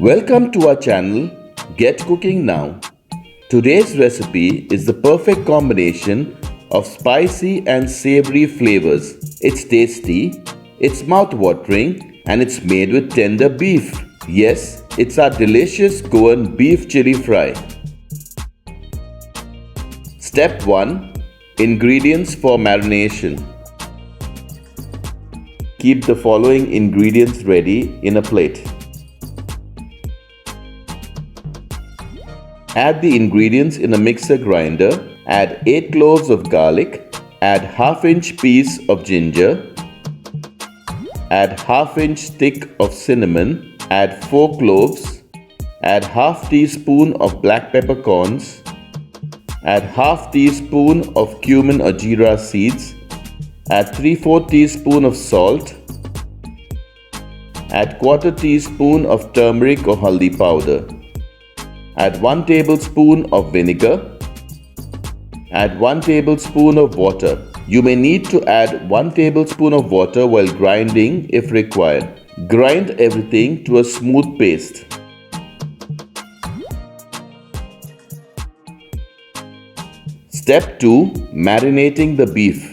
Welcome to our channel, Get Cooking Now. Today's recipe is the perfect combination of spicy and savory flavors. It's tasty, it's mouth-watering, and it's made with tender beef. Yes, it's our delicious Goan Beef Chilly Fry. Step 1. Ingredients for marination. Keep the following ingredients ready in a plate. Add the ingredients in a mixer grinder. Add 8 cloves of garlic. Add half-inch piece of ginger. Add half-inch stick of cinnamon. Add 4 cloves. Add half teaspoon of black peppercorns. Add half teaspoon of cumin or jeera seeds. Add 3/4 teaspoon of salt. Add quarter teaspoon of turmeric or haldi powder. Add 1 tablespoon of vinegar. Add 1 tablespoon of water. You may need to add 1 tablespoon of water while grinding if required. Grind everything to a smooth paste. Step 2. Marinating the beef.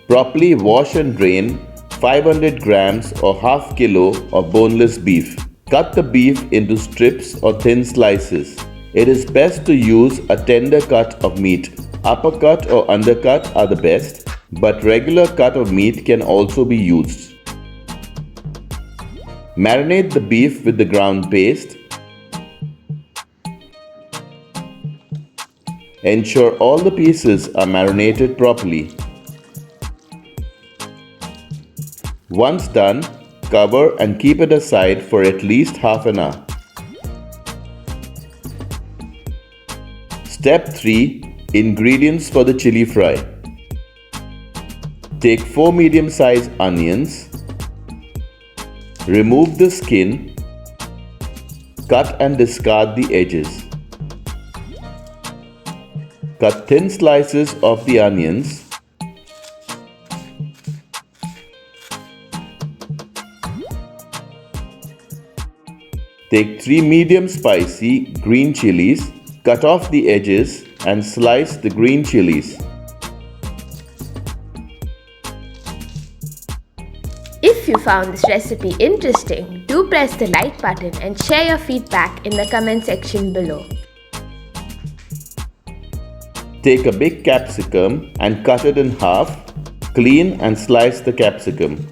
Properly wash and drain 500 grams or half kilo of boneless beef. Cut the beef into strips or thin slices. It is best to use a tender cut of meat. Uppercut or undercut are the best, but regular cut of meat can also be used. Marinate the beef with the ground paste. Ensure all the pieces are marinated properly. Once done, cover and keep it aside for at least half an hour. Step 3. Ingredients for the chili fry. Take 4 medium-sized onions. Remove the skin. Cut and discard the edges. Cut thin slices of the onions. Take 3 medium spicy green chilies, cut off the edges and slice the green chilies. If you found this recipe interesting, do press the like button and share your feedback in the comment section below. Take a big capsicum and cut it in half. Clean and slice the capsicum.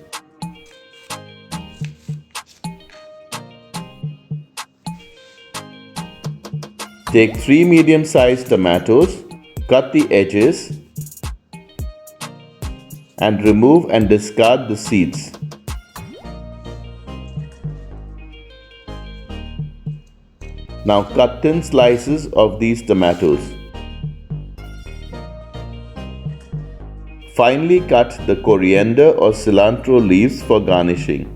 Take 3 medium-sized tomatoes, cut the edges and remove and discard the seeds. Now cut thin slices of these tomatoes. Finely cut the coriander or cilantro leaves for garnishing.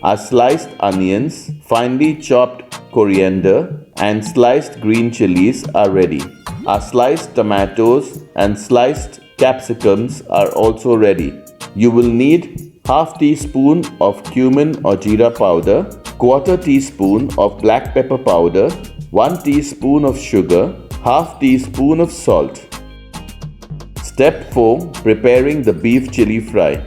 Our sliced onions, finely chopped coriander and sliced green chilies are ready. Our sliced tomatoes and sliced capsicums are also ready. You will need half teaspoon of cumin or jeera powder, quarter teaspoon of black pepper powder, 1 teaspoon of sugar, half teaspoon of salt. Step 4. Preparing the beef chili fry.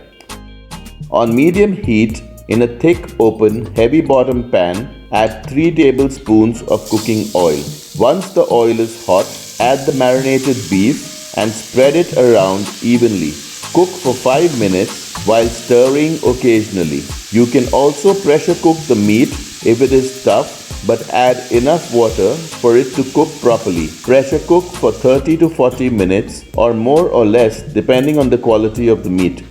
On medium heat, in a thick, open, heavy bottom pan, add 3 tablespoons of cooking oil. Once the oil is hot, add the marinated beef and spread it around evenly. Cook for 5 minutes while stirring occasionally. You can also pressure cook the meat if it is tough, but add enough water for it to cook properly. Pressure cook for 30 to 40 minutes or more or less depending on the quality of the meat.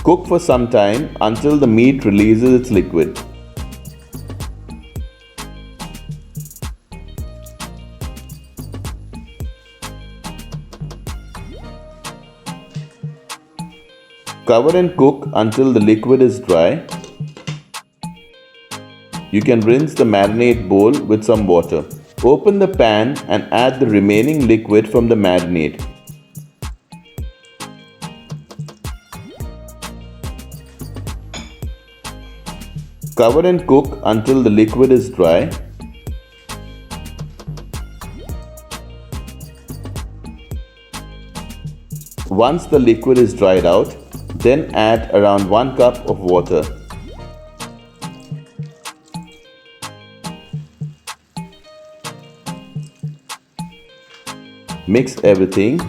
Cook for some time until the meat releases its liquid. Cover and cook until the liquid is dry. You can rinse the marinade bowl with some water. Open the pan and add the remaining liquid from the marinade. Cover and cook until the liquid is dry. Once the liquid is dried out, then add around 1 cup of water. Mix everything.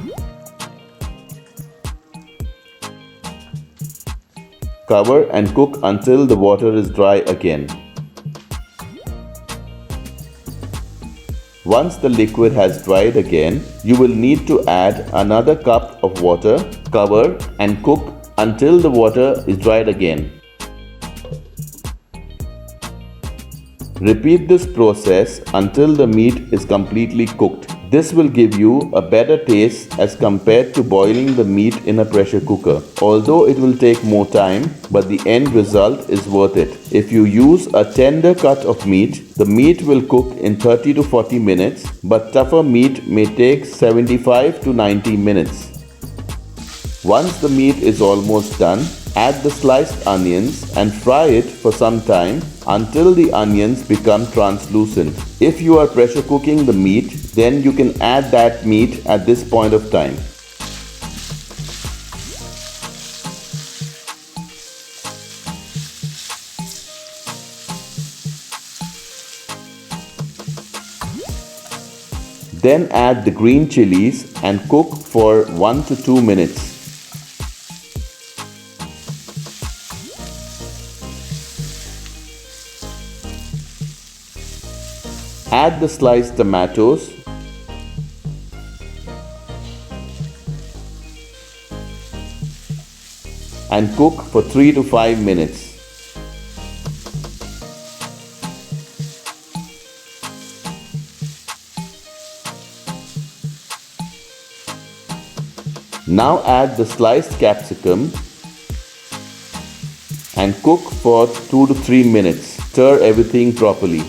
Cover and cook until the water is dry again. Once the liquid has dried again, you will need to add another cup of water. Cover and cook until the water is dried again. Repeat this process until the meat is completely cooked. This will give you a better taste as compared to boiling the meat in a pressure cooker. Although it will take more time, but the end result is worth it. If you use a tender cut of meat, the meat will cook in 30 to 40 minutes, but tougher meat may take 75 to 90 minutes. Once the meat is almost done, add the sliced onions and fry it for some time until the onions become translucent. If you are pressure cooking the meat, then you can add that meat at this point of time. Then add the green chilies and cook for 1 to 2 minutes. Add the sliced tomatoes and cook for 3 to 5 minutes. Now add the sliced capsicum and cook for 2 to 3 minutes. Stir everything properly.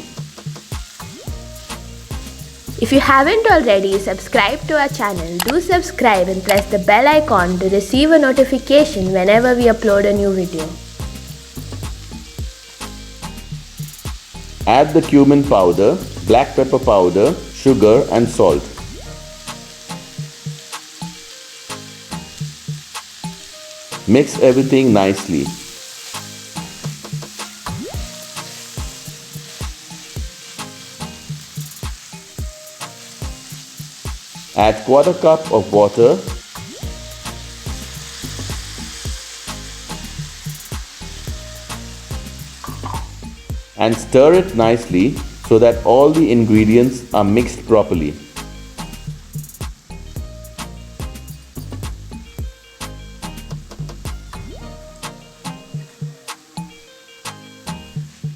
If you haven't already subscribed to our channel, do subscribe and press the bell icon to receive a notification whenever we upload a new video. Add the cumin powder, black pepper powder, sugar and salt. Mix everything nicely. Add quarter cup of water. And stir it nicely so that all the ingredients are mixed properly.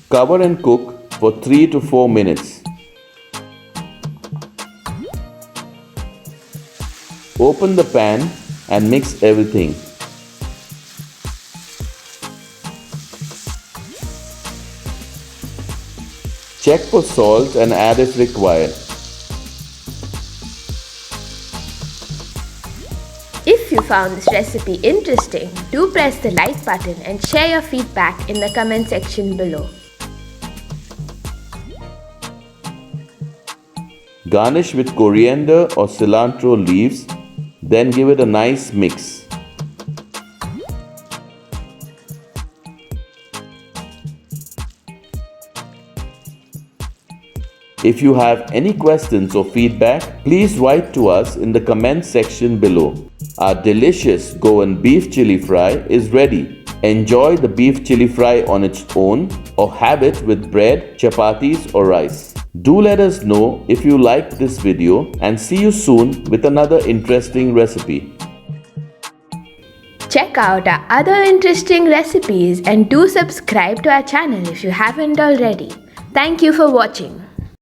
Cover and cook for 3 to 4 minutes. Open the pan and mix everything. Check for salt and add if required. If you found this recipe interesting, do press the like button and share your feedback in the comment section below. Garnish with coriander or cilantro leaves, then give it a nice mix. If you have any questions or feedback, please write to us in the comment section below. Our delicious Goan Beef Chilly Fry is ready. Enjoy the beef chili fry on its own or have it with bread, chapatis or rice. Do let us know if you liked this video and see you soon with another interesting recipe. Check out our other interesting recipes and do subscribe to our channel if you haven't already. Thank you for watching.